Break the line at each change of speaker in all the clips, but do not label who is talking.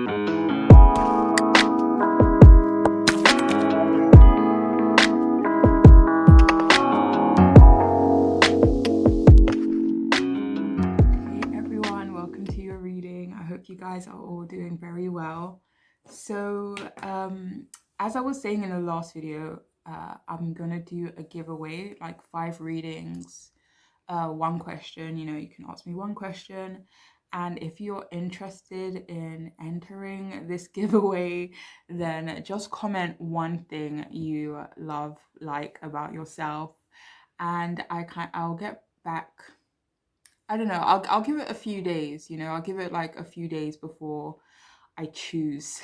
everyone, welcome to your reading. I hope you guys are all doing very well. So, as I was saying in the last video, I'm gonna do a giveaway, like 5 readings, one question. You can ask me one question, and if you're interested in entering this giveaway, then just comment one thing you like about yourself, and I'll get back. I don't know. I'll give it a few days. I'll give it like a few days before I choose.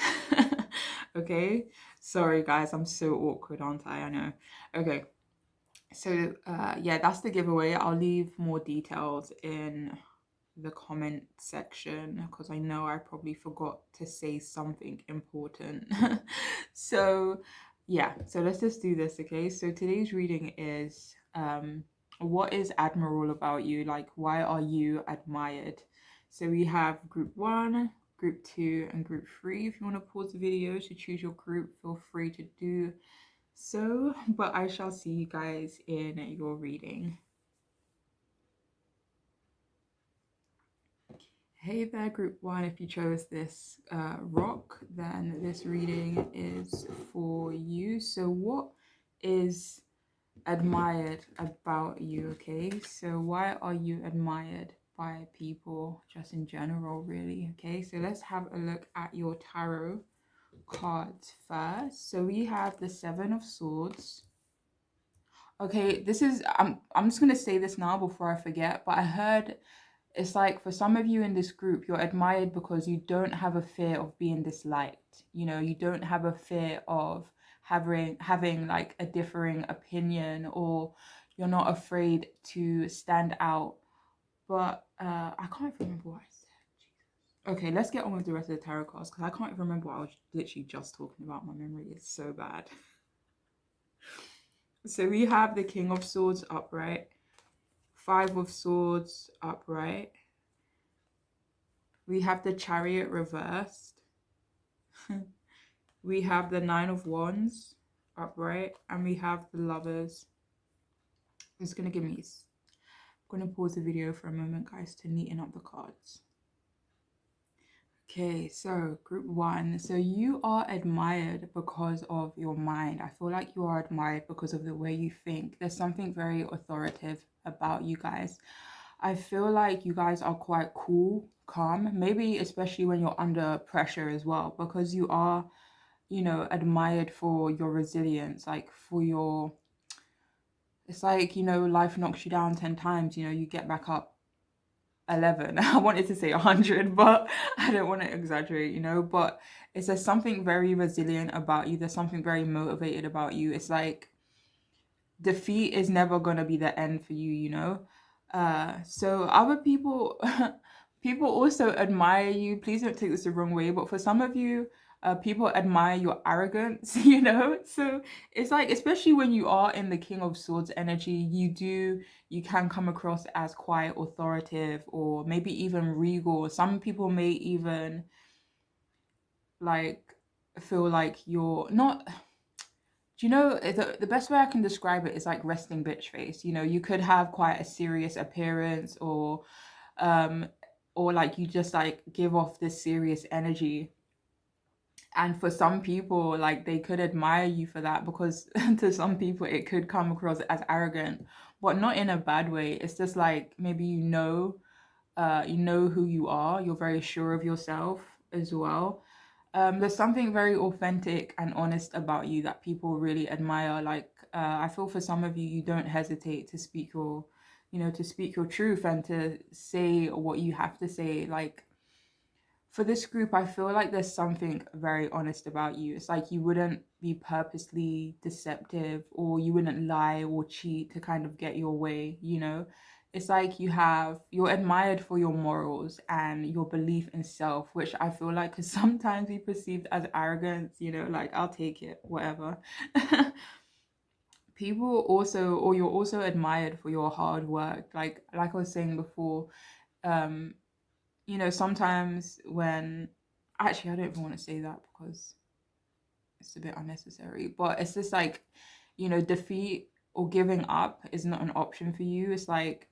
Okay. Sorry, guys. I'm so awkward, aren't I? I know. Okay. So yeah, that's the giveaway. I'll leave more details in the comment section because I know I probably forgot to say something important. So yeah, so let's just do this, okay? So today's reading is what is admirable about you? Like, why are you admired? So we have group 1, group 2, and group 3. If you want to pause the video to choose your group, feel free to do so, but I shall see you guys in your reading. Hey there, group 1. If you chose this rock, then this reading is for you. So what is admired about you? Okay, so why are you admired by people, just in general, really? Okay, so let's have a look at your tarot cards first. So we have the 7 of Swords. Okay, this is I'm just gonna say this now before I forget, but I heard it's like for some of you in this group, you're admired because you don't have a fear of being disliked. You don't have a fear of having like a differing opinion, or you're not afraid to stand out. But I can't remember what I said. Okay, let's get on with the rest of the tarot cards because I can't even remember what I was literally just talking about. My memory is so bad. So we have the King of Swords upright, 5 of Swords upright. We have the Chariot reversed. We have the 9 of Wands upright, and we have the Lovers. It's gonna give me. I'm gonna pause the video for a moment, guys, to neaten up the cards. Okay, so group 1. So you are admired because of your mind. I feel like you are admired because of the way you think. There's something very authoritative about you guys. I feel like you guys are quite cool, calm, maybe especially when you're under pressure as well, because you are, admired for your resilience, like for your, it's like, life knocks you down 10 times, you get back up 11. I wanted to say 100, but I don't want to exaggerate, but it's there's something very resilient about you. There's something very motivated about you. It's like defeat is never going to be the end for you. So other people people also admire you. Please don't take this the wrong way, but for some of you, people admire your arrogance. So it's like, especially when you are in the King of Swords energy, you can come across as quite authoritative or maybe even regal. Some people may even like feel like you're not. The best way I can describe it is like resting bitch face. You could have quite a serious appearance, or like you just like give off this serious energy. And for some people, like they could admire you for that because to some people it could come across as arrogant, but not in a bad way. It's just like maybe you know who you are. You're very sure of yourself as well. There's something very authentic and honest about you that people really admire. Like I feel for some of you, you don't hesitate to speak your truth and to say what you have to say. Like for this group, I feel like there's something very honest about you. It's like you wouldn't be purposely deceptive, or you wouldn't lie or cheat to kind of get your way. It's like you're admired for your morals and your belief in self, which I feel like could sometimes be perceived as arrogance, like I'll take it, whatever. You're also admired for your hard work. Like I was saying before, sometimes when actually, I don't even want to say that because it's a bit unnecessary, but it's just like, defeat or giving up is not an option for you. It's like,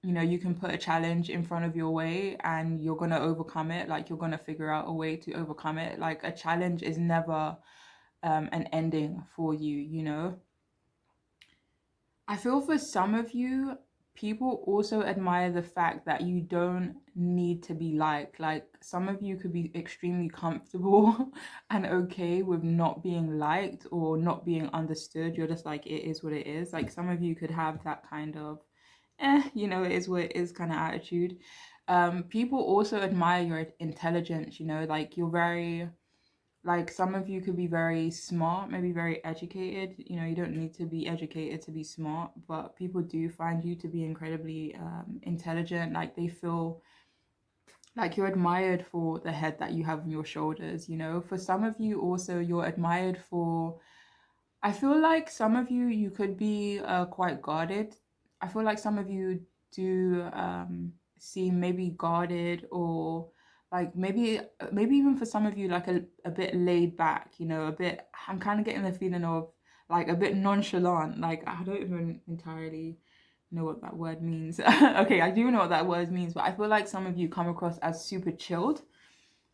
you can put a challenge in front of your way and you're going to overcome it. Like, you're going to figure out a way to overcome it. Like, a challenge is never an ending for you, I feel for some of you, people also admire the fact that you don't need to be liked. Like, some of you could be extremely comfortable and okay with not being liked or not being understood. You're just like, it is what it is. Like, some of you could have that kind of, it is what it is kind of attitude. People also admire your intelligence, like, you're very, like, some of you could be very smart, maybe very educated. You don't need to be educated to be smart, but people do find you to be incredibly intelligent. Like, they feel like you're admired for the head that you have on your shoulders. For some of you also, you're admired for, I feel like some of you, you could be quite guarded. I feel like some of you do seem maybe guarded, or like maybe even for some of you, like a bit laid back, a bit, I'm kind of getting the feeling of like a bit nonchalant. Like, I don't even entirely know what that word means. Okay, I do know what that word means, but I feel like some of you come across as super chilled,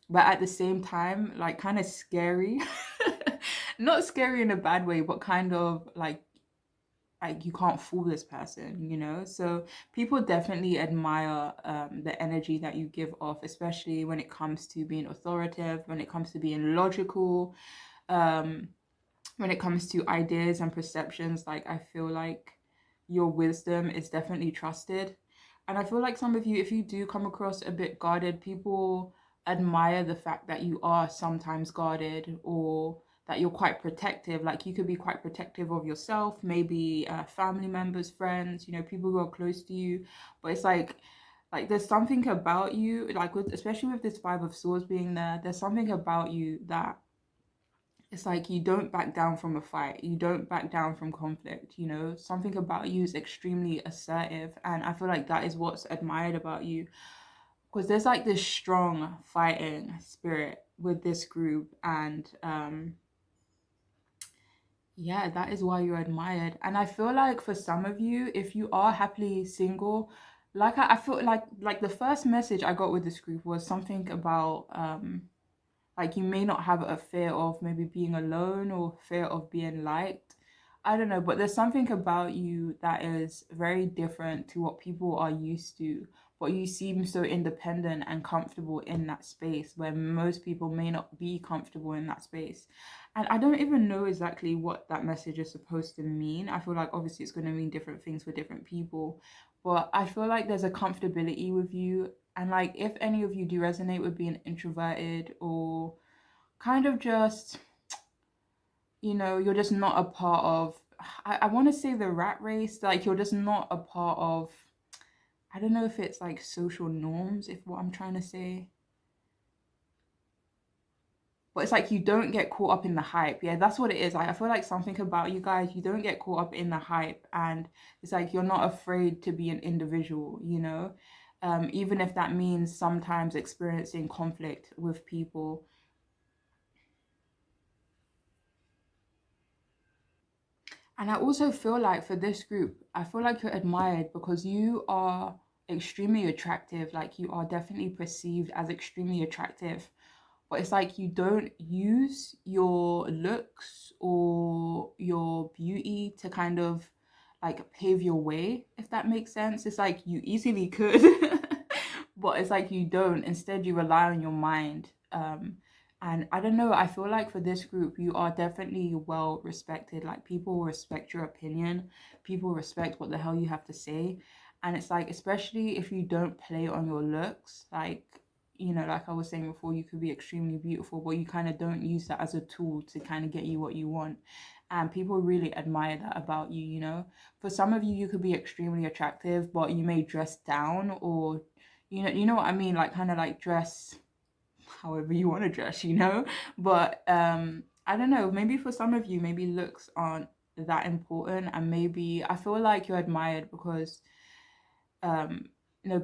but at the same time, like, kind of scary. Not scary in a bad way, but kind of like you can't fool this person. So people definitely admire the energy that you give off, especially when it comes to being authoritative, when it comes to being logical, um, when it comes to ideas and perceptions. Like, I feel like your wisdom is definitely trusted. And I feel like some of you, if you do come across a bit guarded, people admire the fact that you are sometimes guarded, or that you're quite protective. Like, you could be quite protective of yourself, maybe family members, friends, people who are close to you. But it's like there's something about you, like, especially with this Five of Swords being there, there's something about you that it's like you don't back down from a fight. You don't back down from conflict. Something about you is extremely assertive. And I feel like that is what's admired about you. Because there's like this strong fighting spirit with this group. And yeah, that is why you're admired. And I feel like for some of you, if you are happily single, like, I feel like the first message I got with this group was something about like, you may not have a fear of maybe being alone or fear of being liked. I don't know, but there's something about you that is very different to what people are used to. But you seem so independent and comfortable in that space where most people may not be comfortable in that space. And I don't even know exactly what that message is supposed to mean. I feel like obviously it's going to mean different things for different people. But I feel like there's a comfortability with you. And like, if any of you do resonate with being introverted, or kind of just, you're just not a part of, I want to say the rat race. Like, you're just not a part of, I don't know if it's like social norms, if what I'm trying to say. But it's like you don't get caught up in the hype. Yeah, that's what it is. Like, I feel like something about you guys, you don't get caught up in the hype. And it's like you're not afraid to be an individual. Even if that means sometimes experiencing conflict with people. And I also feel like for this group, I feel like you're admired because you are extremely attractive. Like, you are definitely perceived as extremely attractive. But it's like you don't use your looks or your beauty to kind of like pave your way, if that makes sense. It's like you easily could, but it's like you don't. Instead, you rely on your mind. And I don't know, I feel like for this group, you are definitely well respected. Like, people respect your opinion, people respect what the hell you have to say. And it's like, especially if you don't play on your looks, like, like I was saying before, you could be extremely beautiful, but you kind of don't use that as a tool to kind of get you what you want. And people really admire that about you. For some of you, you could be extremely attractive, but you may dress down, or, you know what I mean? Like, kind of like dress however you want to dress. But I don't know, maybe for some of you, maybe looks aren't that important, and maybe I feel like you're admired because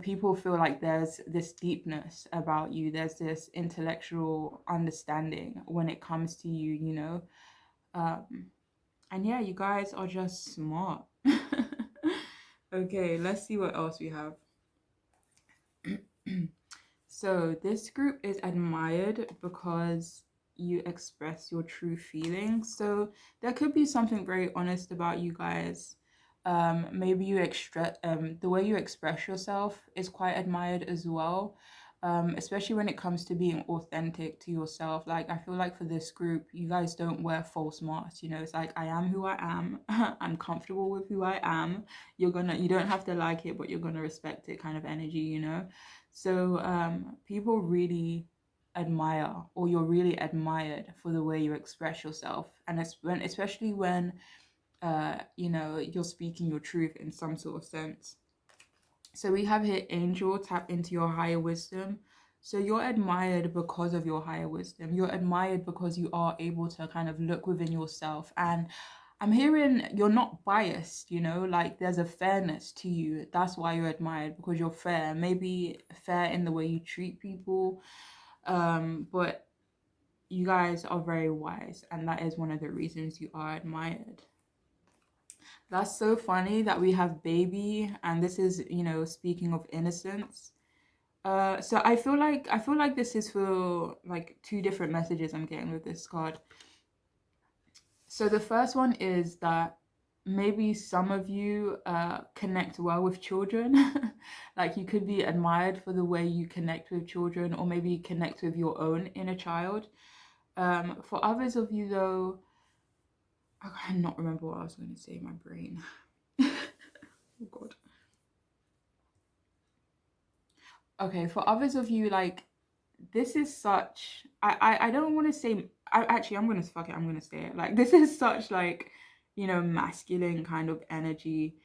people feel like there's this deepness about you, there's this intellectual understanding when it comes to you, um, and yeah, you guys are just smart. Okay, let's see what else we have. So this group is admired because you express your true feelings. So there could be something very honest about you guys. Maybe the way you express yourself is quite admired as well. Especially when it comes to being authentic to yourself. Like, I feel like for this group, you guys don't wear false masks. It's like, I am who I am. I'm comfortable with who I am. You don't have to like it, but you're gonna respect it, kind of energy. So people really admire, or you're really admired for the way you express yourself, and especially when you're speaking your truth in some sort of sense. So we have here, angel, tap into your higher wisdom. So you're admired because of your higher wisdom. You're admired because you are able to kind of look within yourself. And I'm hearing you're not biased, like there's a fairness to you. That's why you're admired, because you're fair. Maybe fair in the way you treat people. But you guys are very wise, and that is one of the reasons you are admired. That's so funny that we have baby, and this is, speaking of innocence. So I feel like this is for like two different messages I'm getting with this card. So the first one is that maybe some of you connect well with children. Like, you could be admired for the way you connect with children, or maybe connect with your own inner child. For others of you, though, I cannot remember what I was going to say in my brain. Oh God. Okay, for others of you, like, this is such, I don't want to say, I'm gonna, fuck it, I'm gonna say it, like, this is such, like, masculine kind of energy,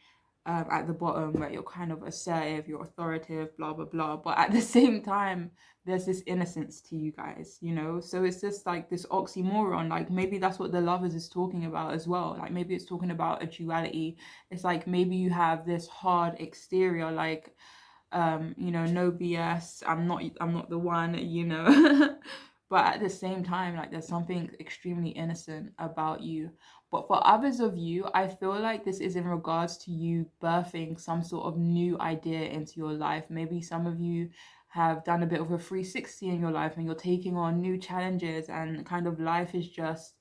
at the bottom, where you're kind of assertive, you're authoritative, blah blah blah, but at the same time there's this innocence to you guys, so it's just like this oxymoron. Like, maybe that's what the lovers is talking about as well. Like, maybe it's talking about a duality. It's like, maybe you have this hard exterior, like, no BS, I'm not the one, but at the same time, like, there's something extremely innocent about you. But for others of you, I feel like this is in regards to you birthing some sort of new idea into your life. Maybe some of you have done a bit of a 360 in your life, and you're taking on new challenges, and kind of life is just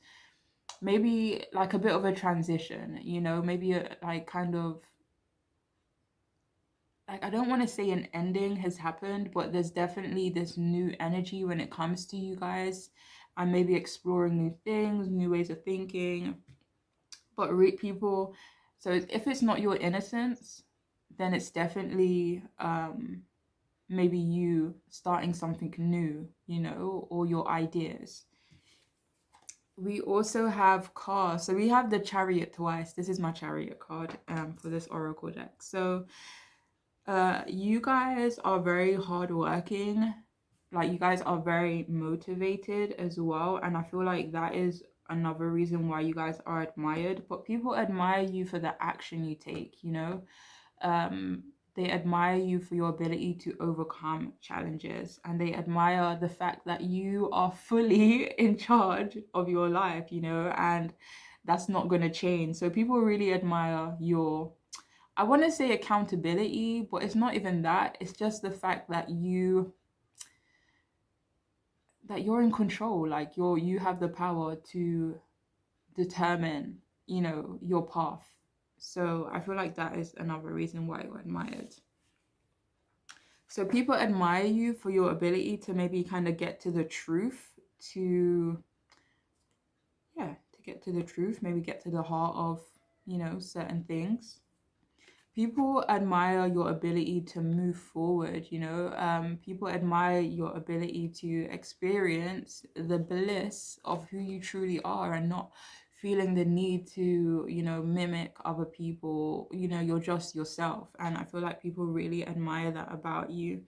maybe like a bit of a transition, maybe like, kind of, like, I don't want to say an ending has happened, but there's definitely this new energy when it comes to you guys, and maybe exploring new things, new ways of thinking. But people, so if it's not your innocence, then it's definitely maybe you starting something new, or your ideas. We also have cars. So we have the Chariot twice. This is my Chariot card for this oracle deck. So you guys are very hardworking. Like, you guys are very motivated as well, and I feel like that is another reason why you guys are admired. But people admire you for the action you take, um they admire you for your ability to overcome challenges, and they admire the fact that you are fully in charge of your life, and that's not going to change. So people really admire your, I want to say, accountability, but it's not even that. It's just the fact that you're in control. Like, you have the power to determine, your path. So I feel like that is another reason why you're admired. So people admire you for your ability to maybe kind of get to the truth, to get to the truth, maybe get to the heart of, certain things. People admire your ability to move forward, people admire your ability to experience the bliss of who you truly are, and not feeling the need to, mimic other people. You're just yourself, and I feel like people really admire that about you.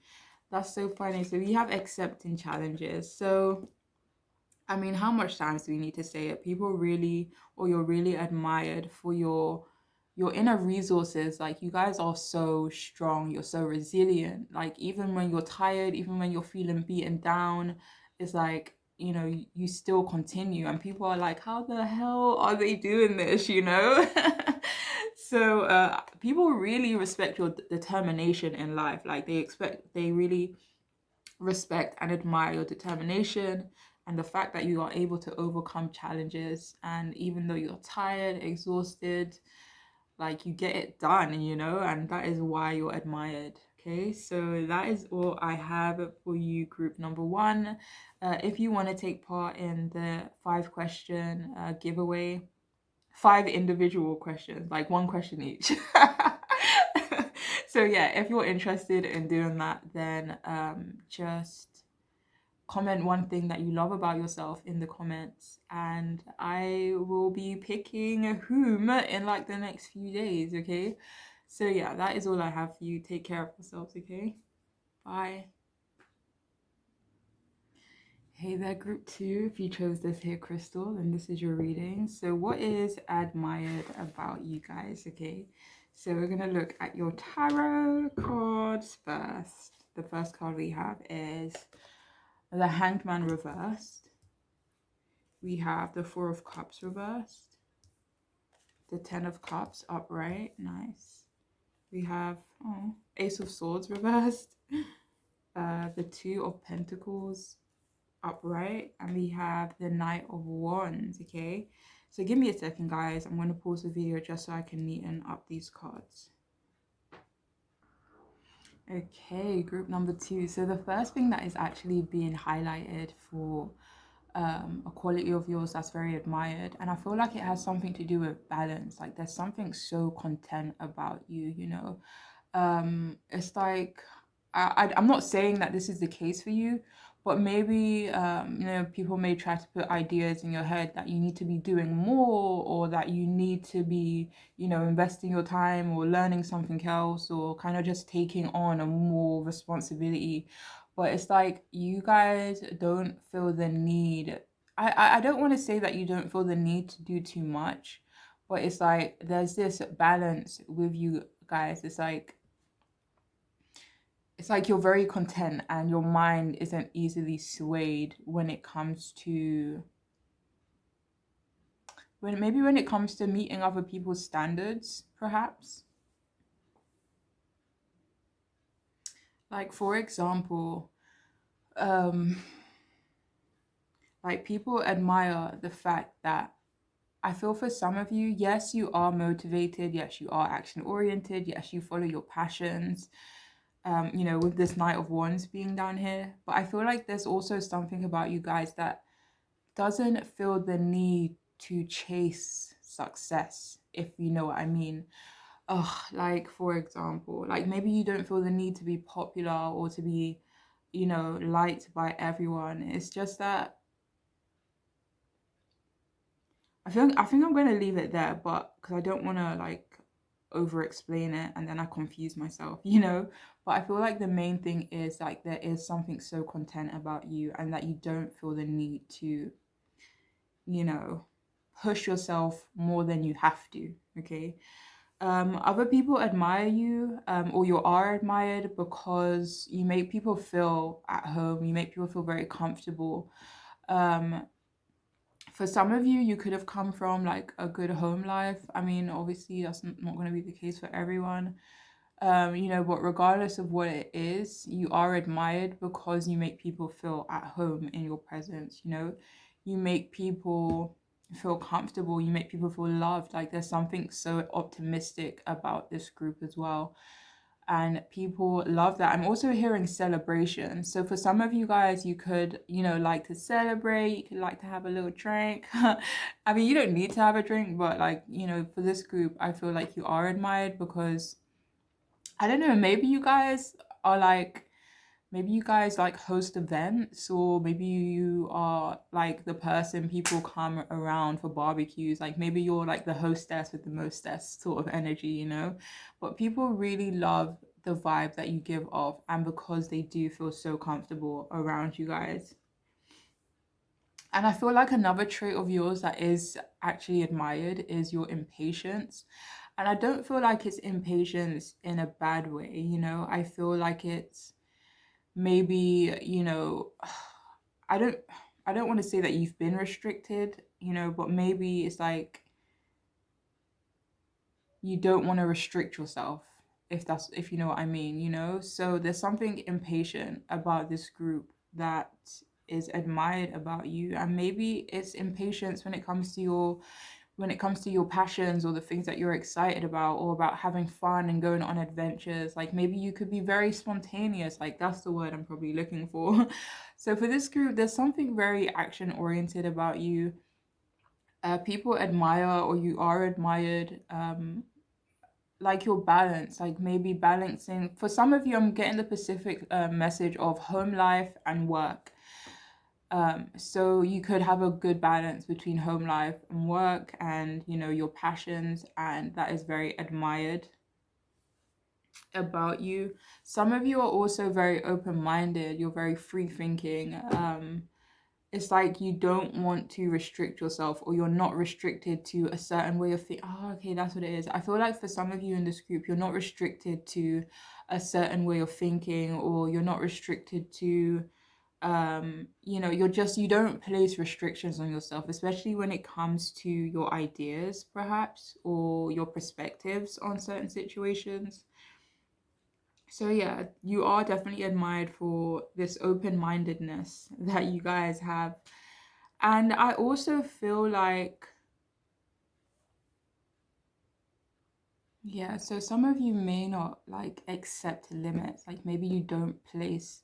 That's so funny. So we have accepting challenges. So, I mean, how much times do we need to say it? People really, or you're really admired for your your inner resources, like you guys are so strong, you're so resilient. Like even when you're tired, even when you're feeling beaten down, it's like, you know, you still continue, and people are like, how the hell are they doing this, you know? So people really respect your determination in life. Like they really respect and admire your determination and the fact that you are able to overcome challenges. And even though you're tired, exhausted, like you get it done, you know, and that is why you're admired. Okay, so that is all I have for you, group number one. If you want to take part in the 5-question giveaway, 5 individual questions, like 1 question each. So yeah, if you're interested in doing that, then just comment one thing that you love about yourself in the comments, and I will be picking whom in like the next few days. Okay, so yeah, that is all I have for you. Take care of yourselves. Okay, bye. Hey there, group 2. If you chose this here crystal, then this is your reading. So what is admired about you guys? Okay, so we're gonna look at your tarot cards first. The first card we have is the Hanged Man reversed. We have the 4 of Cups reversed, the 10 of Cups upright, nice. We have Ace of Swords reversed, the 2 of Pentacles upright, and we have the Knight of Wands. Okay, so give me a second, guys. I'm going to pause the video just so I can neaten up these cards. Okay, group number 2. So the first thing that is actually being highlighted for a quality of yours that's very admired, and I feel like it has something to do with balance. Like there's something so content about you, you know. It's like I'm not saying that this is the case for you, but maybe you know, people may try to put ideas in your head that you need to be doing more, or that you need to be, you know, investing your time or learning something else, or kind of just taking on a more responsibility. But it's like you guys don't feel the need. I don't want to say that you don't feel the need to do too much, but it's like there's this balance with you guys. It's like you're very content and your mind isn't easily swayed when it comes to when it comes to meeting other people's standards, perhaps. Like for example, um like people admire the fact that, I feel for some of you, yes, you are motivated, yes, you are action oriented, yes, you follow your passions, you know, with this Knight of Wands being down here. But I feel like there's also something about you guys that doesn't feel the need to chase success, if you know what I mean. Like for example, like maybe you don't feel the need to be popular or to be, you know, liked by everyone. It's just that I think I'm going to leave it there, but because I don't want to like over explain it and then I confuse myself, you know. But I feel like the main thing is like there is something so content about you, and that you don't feel the need to, you know, push yourself more than you have to. Okay. Other people admire you, or you are admired because you make people feel at home, you make people feel very comfortable. um for some of you, you could have come from like a good home life. I mean, obviously that's not going to be the case for everyone. You know, but regardless of what it is, you are admired because you make people feel at home in your presence, you know. You make people feel comfortable, you make people feel loved. Like there's something so optimistic about this group as well, and people love that. I'm also hearing celebration. So for some of you guys, you could, you know, like to celebrate, you could like to have a little drink. I mean, you don't need to have a drink, but like, you know, for this group, I feel like you are admired because, I don't know, maybe you guys are like, maybe you guys like host events, or maybe you are like the person people come around for barbecues. Like maybe you're like the hostess with the mostess sort of energy, you know. But people really love the vibe that you give off, and because they do feel so comfortable around you guys. And I feel like another trait of yours that is actually admired is your impatience. And I don't feel like it's impatience in a bad way, you know? I feel like it's maybe, you know, I don't I don't want to say that you've been restricted, you know, but maybe it's like you don't want to restrict yourself, if you know what I mean, you know? So there's something impatient about this group that is admired about you, and maybe it's impatience when it comes to your passions or the things that you're excited about, or about having fun and going on adventures. Like maybe you could be very spontaneous, like that's the word I'm probably looking for. So for this group, there's something very action oriented about you. People admire, or you are admired, like your balance, like maybe balancing. For some of you, I'm getting the specific message of home life and work. So you could have a good balance between home life and work, and you know, your passions, and that is very admired about you. Some of you are also very open-minded, you're very free thinking. It's like you don't want to restrict yourself, or you're not restricted to a certain way of thinking. Oh, okay, that's what it is. I feel like for some of you in this group, you're not restricted to a certain way of thinking, or you're not restricted to you know, you don't place restrictions on yourself, especially when it comes to your ideas perhaps, or your perspectives on certain situations. So yeah, you are definitely admired for this open-mindedness that you guys have. And I also feel like, yeah, so some of you may not like accept limits. Like maybe you don't place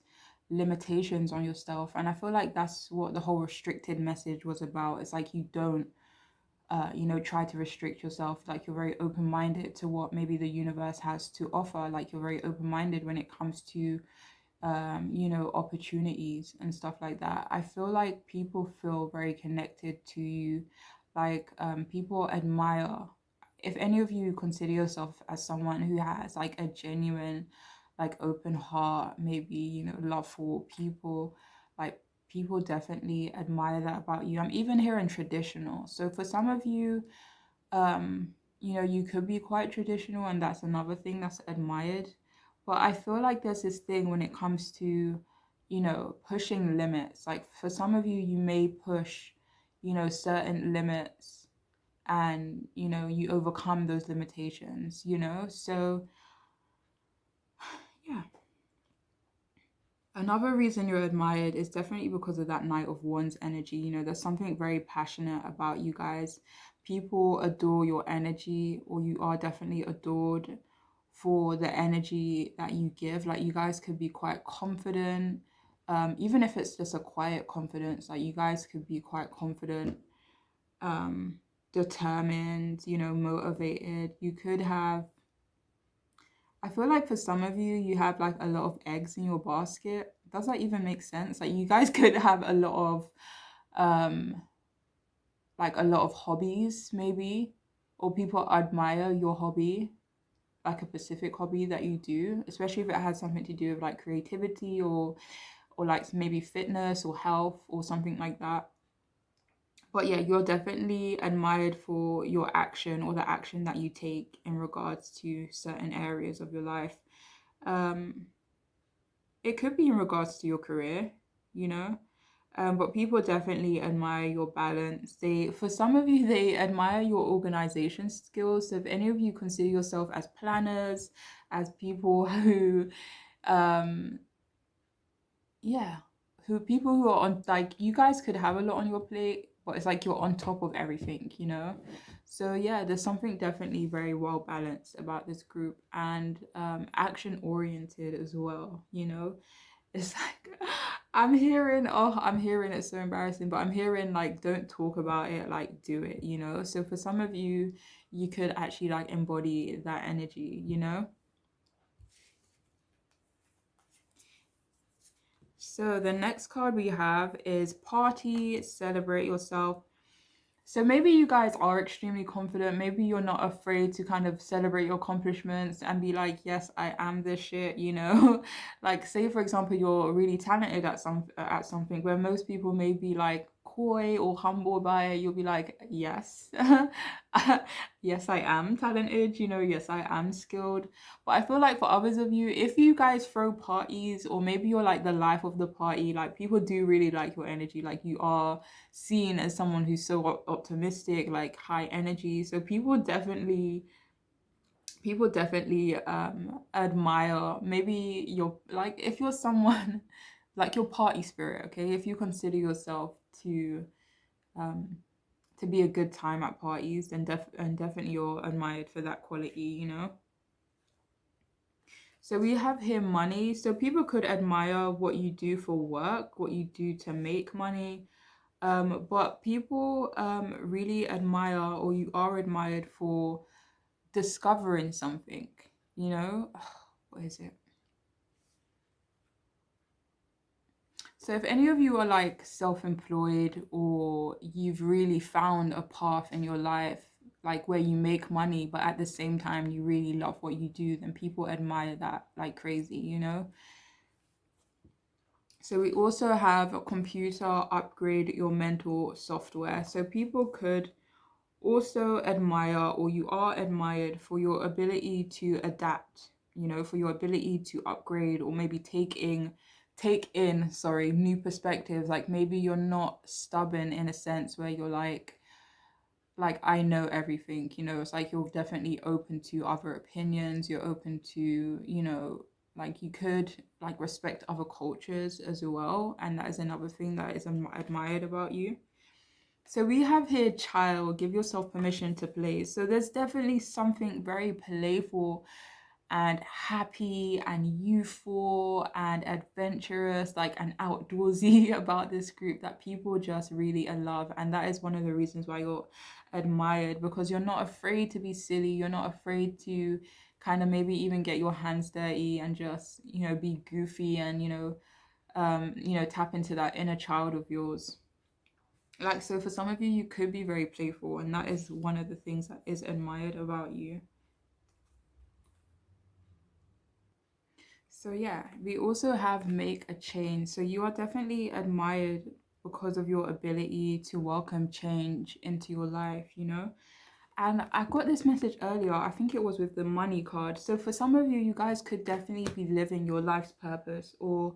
limitations on yourself. And I feel like that's what the whole restricted message was about. It's like you don't you know, try to restrict yourself. Like you're very open-minded to what maybe the universe has to offer. Like you're very open-minded when it comes to you know, opportunities and stuff like that. I feel like people feel very connected to you. Like people admire, if any of you consider yourself as someone who has like a genuine, like open heart, maybe, you know, love for people, like people definitely admire that about you. I'm even hearing traditional. So for some of you, um you know, you could be quite traditional, and that's another thing that's admired. But I feel like there's this thing when it comes to, you know, pushing limits. Like for some of you, you may push, you know, certain limits, and you know, you overcome those limitations, you know. So yeah, another reason you're admired is definitely because of that Knight of Wands energy. You know, there's something very passionate about you guys. People adore your energy, or you are definitely adored for the energy that you give. Like, you guys could be quite confident, even if it's just a quiet confidence. Like, you guys could be quite confident, um, determined, you know, motivated. You could have, I feel like for some of you, you have like a lot of eggs in your basket. Does that even make sense? Like you guys could have a lot of um like a lot of hobbies maybe, or people admire your hobby, like a specific hobby that you do, especially if it has something to do with like creativity, or like maybe fitness or health or something like that. But yeah, you're definitely admired for your action, or the action that you take in regards to certain areas of your life. Um, it could be in regards to your career, you know. But people definitely admire your balance. For some of you, they admire your organization skills. So if any of you consider yourself as planners, as people who, um, yeah, people who are on, like, you guys could have a lot on your plate, but it's like you're on top of everything, you know. So yeah, there's something definitely very well balanced about this group, and action oriented as well, you know. It's like I'm hearing it's so embarrassing, but I'm hearing like, don't talk about it, like do it, you know. So for some of you, you could actually like embody that energy, you know. So the next card we have is party, celebrate yourself. So maybe you guys are extremely confident. Maybe you're not afraid to kind of celebrate your accomplishments and be like, yes, I am this shit, you know? Like say for example, you're really talented at something, where most people may be like coy or humble about it. You'll be like, yes, yes, I am talented, yes, I am skilled. But I feel like for others of you, if you guys throw parties, or maybe you're like the life of the party, like people do really like your energy. Like you are seen as someone who's so optimistic, like high energy. So people definitely admire maybe your, like, if you're someone like your party spirit, okay? If you consider yourself to um to be a good time at parties, then definitely you're admired for that quality. So we have here money. So people could admire what you do for work, what you do to make money. But people really admire, or you are admired for discovering something, you know? What is it? So if any of you are like self-employed, or you've really found a path in your life, like where you make money, but at the same time you really love what you do, then people admire that like crazy. So we also have a computer upgrade your mental software. So people could also admire, or you are admired for your ability to adapt, for your ability to upgrade, or maybe take in new perspectives. Like maybe you're not stubborn in a sense where you're like I know everything. It's like you're definitely open to other opinions. You're open to, like you could like respect other cultures as well, and that is another thing that is admired about you. So we have here child, give yourself permission to play. So there's definitely something very playful and happy and youthful and adventurous, like and outdoorsy about this group that people just really love. And that is one of the reasons why you're admired, because you're not afraid to be silly. You're not afraid to kind of maybe even get your hands dirty and just, be goofy and, tap into that inner child of yours. Like, so for some of you, you could be very playful, and that is one of the things that is admired about you. So yeah, we also have make a change. So you are definitely admired because of your ability to welcome change into your life. And I got this message earlier, I think it was with the money card. So for some of you, you guys could definitely be living your life's purpose, or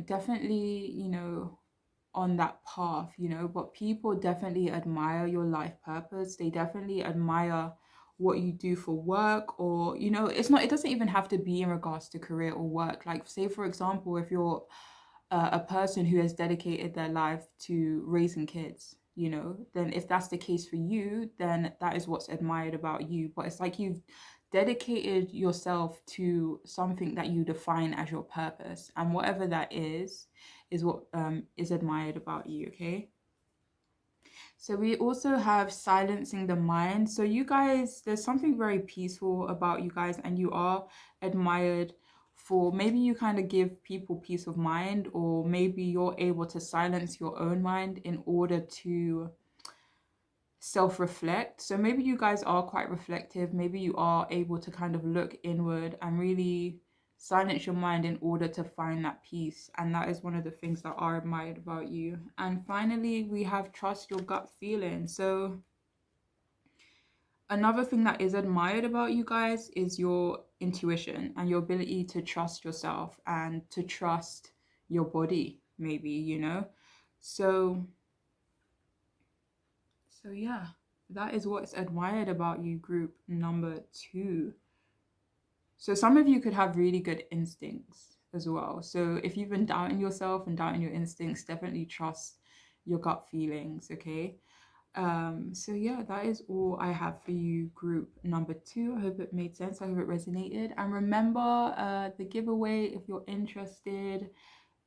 definitely, on that path. But people definitely admire your life purpose. They definitely admire what you do for work, or it doesn't even have to be in regards to career or work. Like, say for example, if you're a person who has dedicated their life to raising kids, then if that's the case for you, then that is what's admired about you. But it's like you've dedicated yourself to something that you define as your purpose, and whatever that is what is admired about you. Okay. So we also have silencing the mind. So you guys, there's something very peaceful about you guys, and you are admired for, maybe you kind of give people peace of mind, or maybe you're able to silence your own mind in order to self-reflect. So maybe you guys are quite reflective. Maybe you are able to kind of look inward and really silence your mind in order to find that peace. And that is one of the things that are admired about you. And finally, we have trust your gut feeling. So another thing that is admired about you guys is your intuition and your ability to trust yourself and to trust your body, maybe. So yeah, that is what's admired about you, group number 2. So some of you could have really good instincts as well. So if you've been doubting yourself and doubting your instincts, definitely trust your gut feelings, okay? So yeah, that is all I have for you, group number 2. I hope it made sense. I hope it resonated. And remember, the giveaway, if you're interested,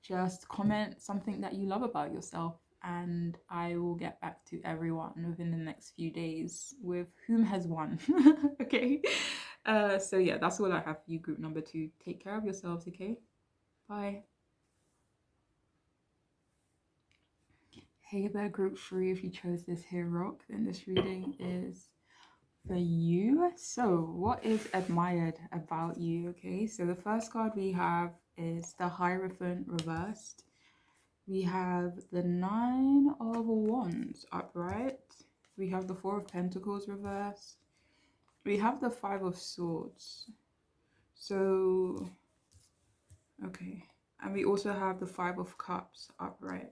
just comment something that you love about yourself, and I will get back to everyone within the next few days with whom has won. Okay. So yeah, that's all I have for you, group number 2. Take care of yourselves, okay? Bye. Hey there, group 3. If you chose this here rock, then this reading is for you. So what is admired about you? Okay, so the first card we have is the Hierophant reversed. We have the Nine of Wands upright. We have the Four of Pentacles reversed. We have the Five of Swords. So, okay. And we also have the Five of Cups upright.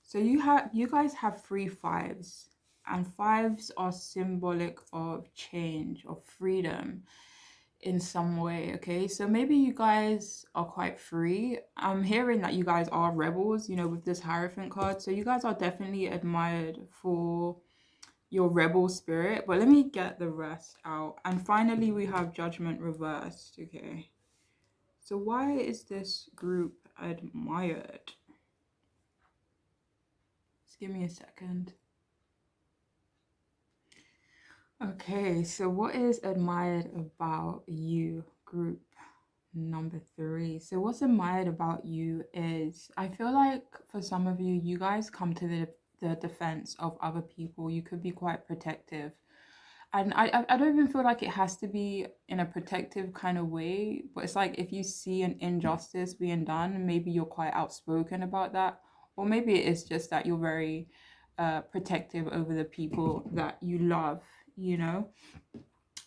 So you guys have three fives. And fives are symbolic of change, of freedom in some way, okay? So maybe you guys are quite free. I'm hearing that you guys are rebels, you know, with this Hierophant card. So you guys are definitely admired for your rebel spirit. But let me get the rest out. And finally, we have Judgment reversed, okay? So why is this group admired? Just give me a second. Okay, so what is admired about you, group number 3? So what's admired about you is, I feel like for some of you, you guys come to the defense of other people. You could be quite protective. And I don't even feel like it has to be in a protective kind of way, but it's like if you see an injustice being done, maybe you're quite outspoken about that. Or maybe it is just that you're very protective over the people that you love, you know?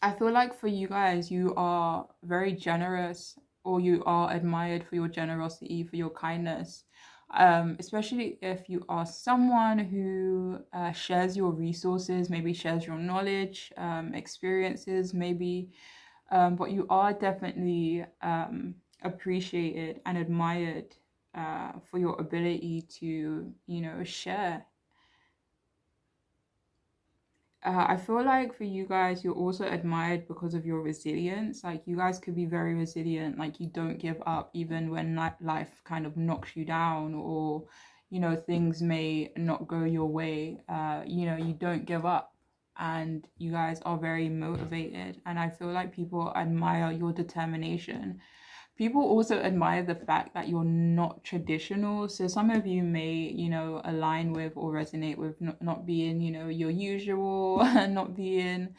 I feel like for you guys, you are very generous, or you are admired for your generosity, for your kindness. Especially if you are someone who shares your resources, maybe shares your knowledge, experiences, maybe. But you are definitely appreciated and admired for your ability to, you know, share. I feel like for you guys, you're also admired because of your resilience. Like you guys could be very resilient. Like you don't give up even when life kind of knocks you down, or, you know, things may not go your way. You know, you don't give up, and you guys are very motivated. And I feel like people admire your determination. People also admire the fact that you're not traditional. So some of you may, you know, align with or resonate with not being, you know, your usual, not being,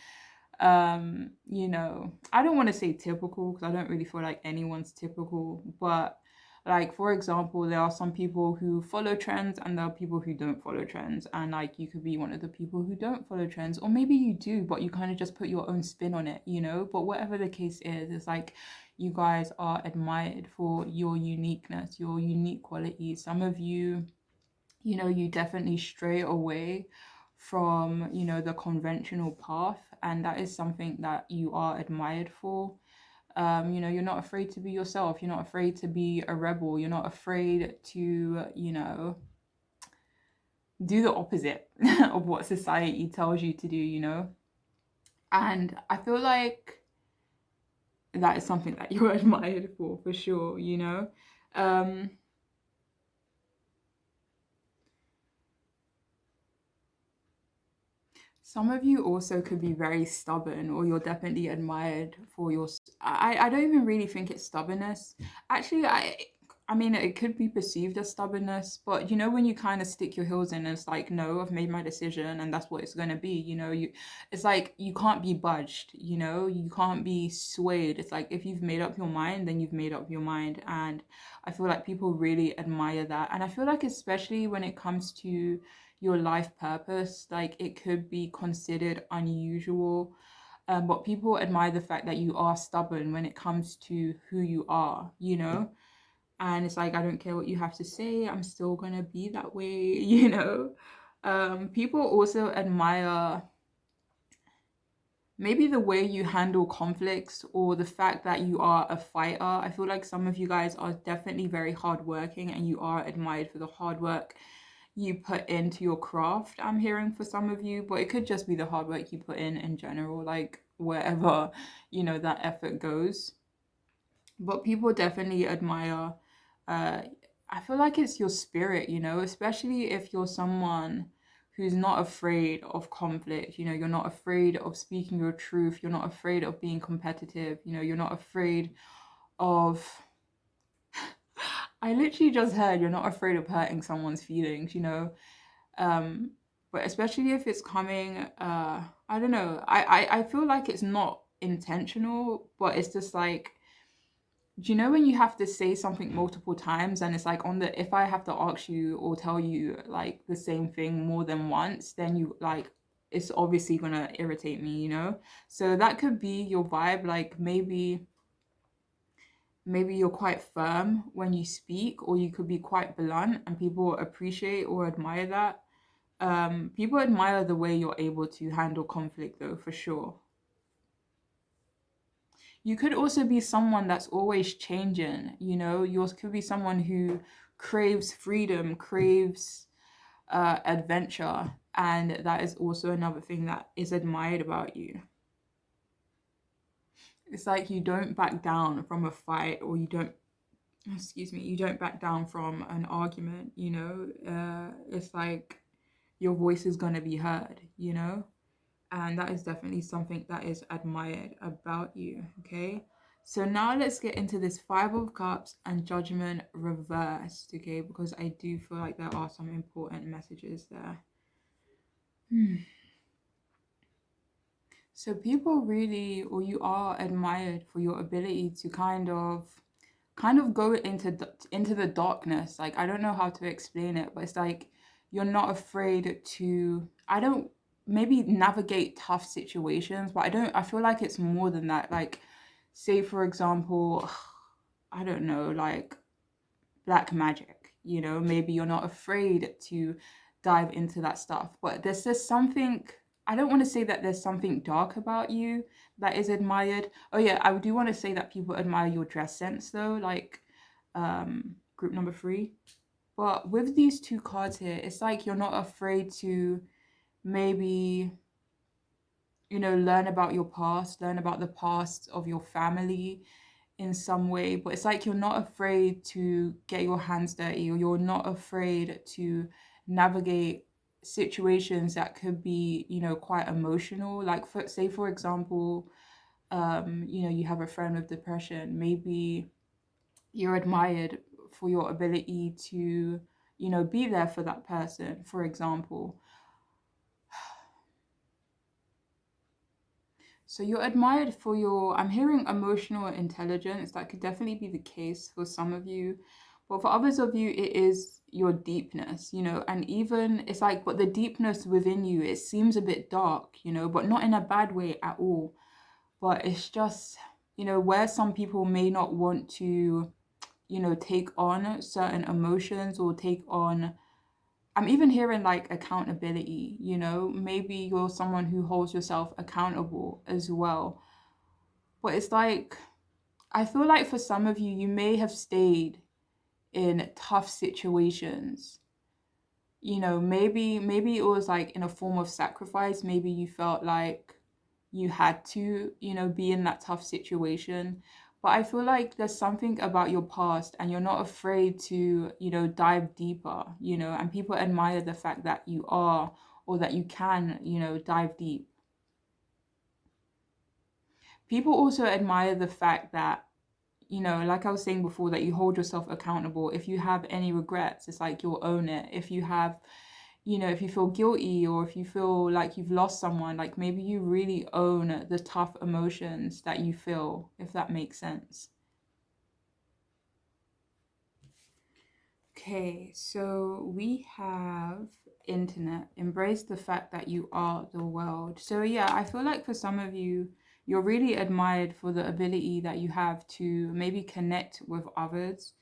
you know, I don't want to say typical because I don't really feel like anyone's typical, but like for example, there are some people who follow trends and there are people who don't follow trends, and like you could be one of the people who don't follow trends, or maybe you do but you kind of just put your own spin on it, you know. But whatever the case is, it's like you guys are admired for your uniqueness, your unique qualities. Some of you, you know, you definitely stray away from, you know, the conventional path, and that is something that you are admired for. You know, you're not afraid to be yourself. You're not afraid to be a rebel. You're not afraid to, you know, do the opposite of what society tells you to do, you know. And I feel like that is something that you're admired for sure, you know. Um, some of you also could be very stubborn, or you're definitely admired for your. I don't even really think it's stubbornness. Actually, I mean, it could be perceived as stubbornness, but you know, when you kind of stick your heels in and it's like, no, I've made my decision and that's what it's going to be, you know, it's like you can't be budged, you know, you can't be swayed. It's like if you've made up your mind, then you've made up your mind. And I feel like people really admire that. And I feel like, especially when it comes to your life purpose, like it could be considered unusual, but people admire the fact that you are stubborn when it comes to who you are, you know. And it's like, I don't care what you have to say, I'm still gonna be that way, you know. People also admire maybe the way you handle conflicts, or the fact that you are a fighter. I feel like some of you guys are definitely very hardworking, and you are admired for the hard work you put into your craft. I'm hearing for some of you, but it could just be the hard work you put in general, like wherever, you know, that effort goes. But people definitely admire, uh I feel like it's your spirit, you know, especially if you're someone who's not afraid of conflict. You know, you're not afraid of speaking your truth, you're not afraid of being competitive, you know, you're not afraid of I literally just heard you're not afraid of hurting someone's feelings, you know. um but especially if it's coming, I don't know, I feel like it's not intentional, but it's just like do you know when you have to say something multiple times and it's like on the, if I have to ask you or tell you like the same thing more than once, then you like, it's obviously gonna irritate me, you know? So that could be your vibe. Like maybe you're quite firm when you speak, or you could be quite blunt and people appreciate or admire that. People admire the way you're able to handle conflict though, for sure. You could also be someone that's always changing, you know? You could be someone who craves freedom, craves adventure, and that is also another thing that is admired about you. It's like you don't back down from a fight, or you don't, excuse me, you don't back down from an argument, you know? It's like your voice is going to be heard, you know? And that is definitely something that is admired about you, okay? So now let's get into this Five of Cups and Judgment reversed, okay? Because I do feel like there are some important messages there. So people really, or you are admired for your ability to kind of go into the darkness. Like, I don't know how to explain it, but it's like you're not afraid to, I don't, maybe navigate tough situations, but I feel like it's more than that. Like, say for example, I don't know, like black magic, you know, maybe you're not afraid to dive into that stuff, but there's just something, I don't want to say that there's something dark about you that is admired. Oh yeah, I do want to say that people admire your dress sense though, like group number 3. But with these two cards here, it's like you're not afraid to maybe, you know, learn about your past, learn about the past of your family in some way, but it's like you're not afraid to get your hands dirty, or you're not afraid to navigate situations that could be, you know, quite emotional. Like say for example, you know, you have a friend with depression, maybe you're admired for your ability to, you know, be there for that person, for example. So you're admired for your, I'm hearing emotional intelligence. That could definitely be the case for some of you. But for others of you, it is your deepness, you know, and even it's like, but the deepness within you, it seems a bit dark, you know, but not in a bad way at all. But it's just, you know, where some people may not want to, you know, take on certain emotions or take on, I'm even hearing like accountability, you know, maybe you're someone who holds yourself accountable as well. But it's like, I feel like for some of you, you may have stayed in tough situations. You know, maybe it was like in a form of sacrifice. Maybe you felt like you had to, you know, be in that tough situation. But I feel like there's something about your past and you're not afraid to, you know, dive deeper, you know, and people admire the fact that you are, or that you can, you know, dive deep. People also admire the fact that, you know, like I was saying before, that you hold yourself accountable. If you have any regrets, it's like you'll own it. If you have, you know, if you feel guilty, or if you feel like you've lost someone, like maybe you really own the tough emotions that you feel, if that makes sense. Okay, so we have internet. Embrace the fact that you are the world. So yeah, I feel like for some of you, you're really admired for the ability that you have to maybe connect with others.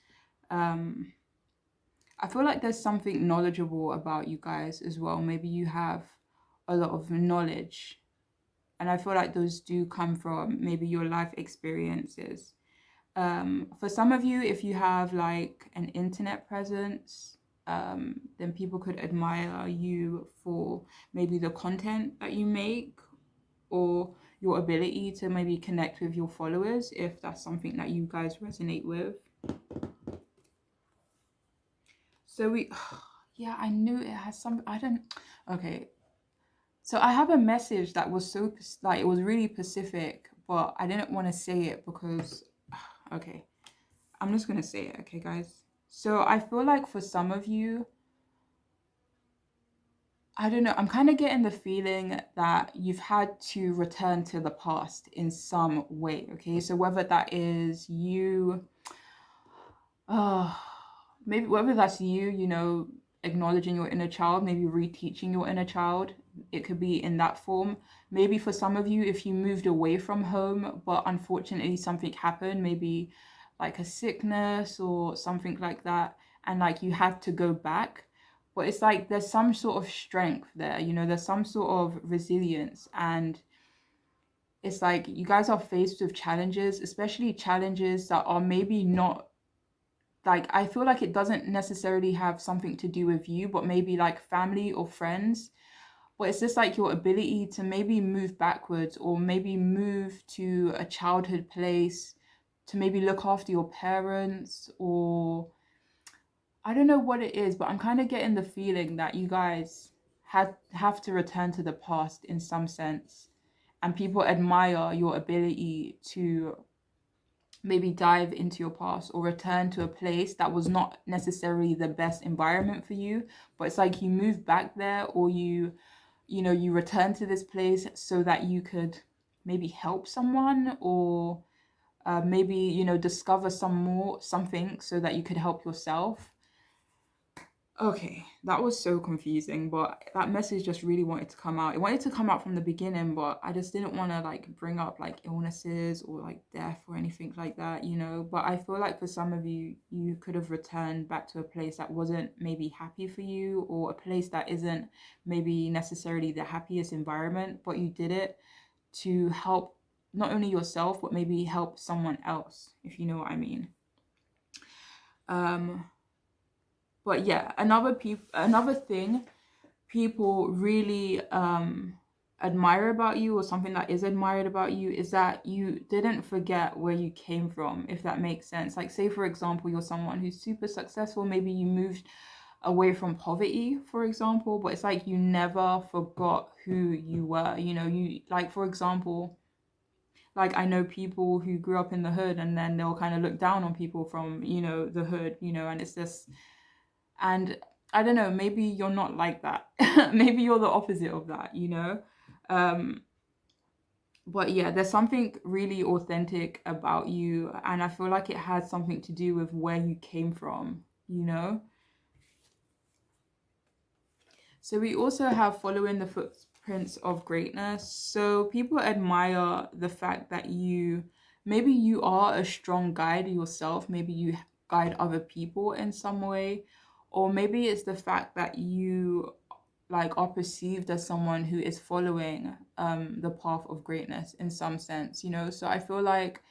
Um, I feel like there's something knowledgeable about you guys as well. Maybe you have a lot of knowledge. And I feel like those do come from maybe your life experiences. For some of you, if you have like an internet presence, then people could admire you for maybe the content that you make, or your ability to maybe connect with your followers, if that's something that you guys resonate with. So we, yeah, I knew it has some, I don't, okay. So I have a message that was so, like, it was really specific, but I didn't want to say it because, okay, I'm just going to say it, okay, guys? So I feel like for some of you, I don't know. I'm kind of getting the feeling that you've had to return to the past in some way. Okay. So whether that is you, uh, maybe whether that's you, acknowledging your inner child, maybe reteaching your inner child, it could be in that form. Maybe for some of you, if you moved away from home, but unfortunately something happened, maybe like a sickness or something like that, and like you had to go back. But it's like there's some sort of strength there, there's some sort of resilience. And it's like you guys are faced with challenges, especially challenges that are maybe not like, I feel like it doesn't necessarily have something to do with you, but maybe like family or friends. But it's just like your ability to maybe move backwards or maybe move to a childhood place to maybe look after your parents, or I don't know what it is, but I'm kind of getting the feeling that you guys have to return to the past in some sense. And people admire your ability to maybe dive into your past or return to a place that was not necessarily the best environment for you, but it's like you move back there, or you return to this place so that you could maybe help someone, or maybe discover something so that you could help yourself. Okay, that was so confusing, but that message just really wanted to come out. It wanted to come out from the beginning, but I just didn't want to like bring up like illnesses or like death or anything like that. But I feel like for some of you, you could have returned back to a place that wasn't maybe happy for you, or a place that isn't maybe necessarily the happiest environment, but you did it to help not only yourself, but maybe help someone else, if you know what I mean. Um, but yeah, another thing people really admire about you, or something that is admired about you, is that you didn't forget where you came from, if that makes sense. Like, say for example, you're someone who's super successful, maybe you moved away from poverty, for example, but it's like you never forgot who you were. You, like, for example, like, I know people who grew up in the hood, and then they'll kind of look down on people from the hood, and it's just, and I don't know, maybe you're not like that. Maybe you're the opposite of that. Um, but yeah, there's something really authentic about you, and I feel like it has something to do with where you came from. So we also have following the footprints of greatness. So people admire the fact that maybe you are a strong guide yourself, maybe you guide other people in some way, or maybe it's the fact that you like are perceived as someone who is following the path of greatness in some sense. So I feel like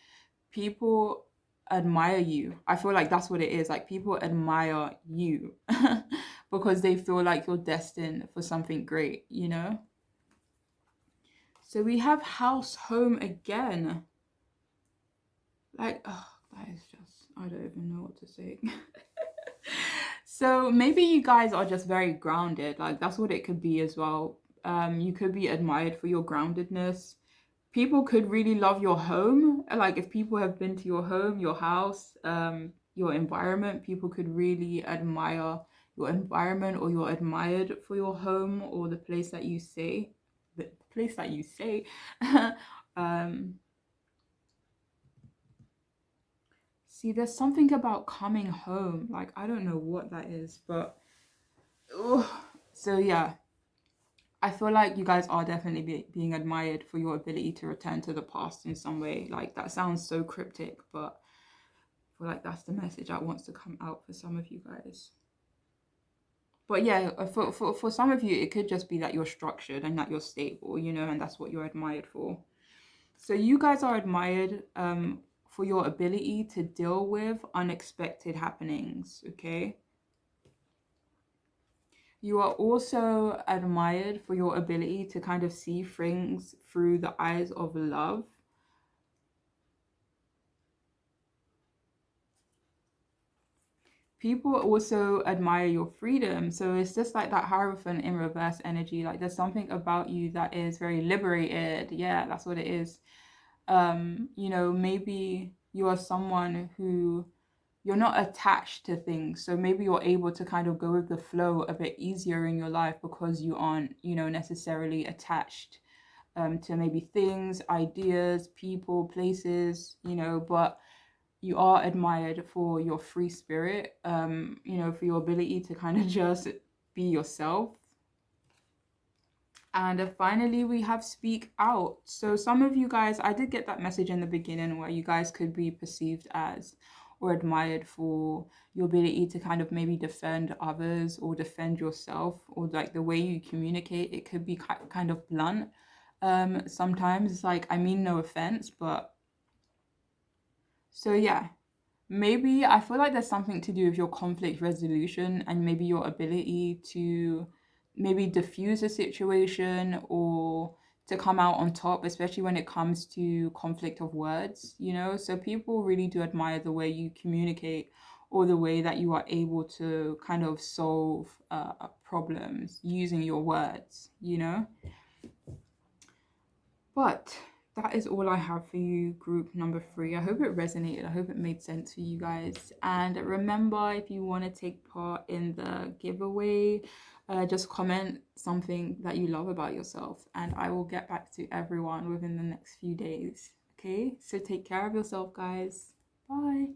people admire you. I feel like that's what it is. Like, people admire you because they feel like you're destined for something great. So we have house, home again. Like, oh, that is just, I don't even know what to say. So maybe you guys are just very grounded. Like, that's what it could be as well. You could be admired for your groundedness. People could really love your home. Like, if people have been to your home, your house, your environment, people could really admire your environment, or you're admired for your home, or the place that you say, the place that you say. um, See, there's something about coming home. Like, I don't know what that is, but ugh. So yeah, I feel like you guys are definitely being admired for your ability to return to the past in some way. Like, that sounds so cryptic, but I feel like that's the message that wants to come out for some of you guys. But yeah, for some of you, it could just be that you're structured and that you're stable, and that's what you're admired for. So you guys are admired for your ability to deal with unexpected happenings, okay? You are also admired for your ability to kind of see things through the eyes of love. People also admire your freedom. So it's just like that Hierophant in reverse energy. Like, there's something about you that is very liberated. Yeah, that's what it is. Maybe you are someone who you're not attached to things. So maybe you're able to kind of go with the flow a bit easier in your life because you aren't, necessarily attached to maybe things, ideas, people, places, but you are admired for your free spirit, for your ability to kind of just be yourself. And finally, we have speak out. So, some of you guys, I did get that message in the beginning where you guys could be perceived as or admired for your ability to kind of maybe defend others or defend yourself, or like the way you communicate. It could be kind of blunt. Sometimes it's like, I mean, no offense, but so yeah, maybe I feel like there's something to do with your conflict resolution and maybe your ability to maybe diffuse a situation or to come out on top, especially when it comes to conflict of words, So people really do admire the way you communicate or the way that you are able to kind of solve problems using your words. But that is all I have for you, group number 3. I hope it resonated. I hope it made sense for you guys. And remember, if you want to take part in the giveaway, just comment something that you love about yourself, and I will get back to everyone within the next few days. Okay, so take care of yourself, guys. Bye.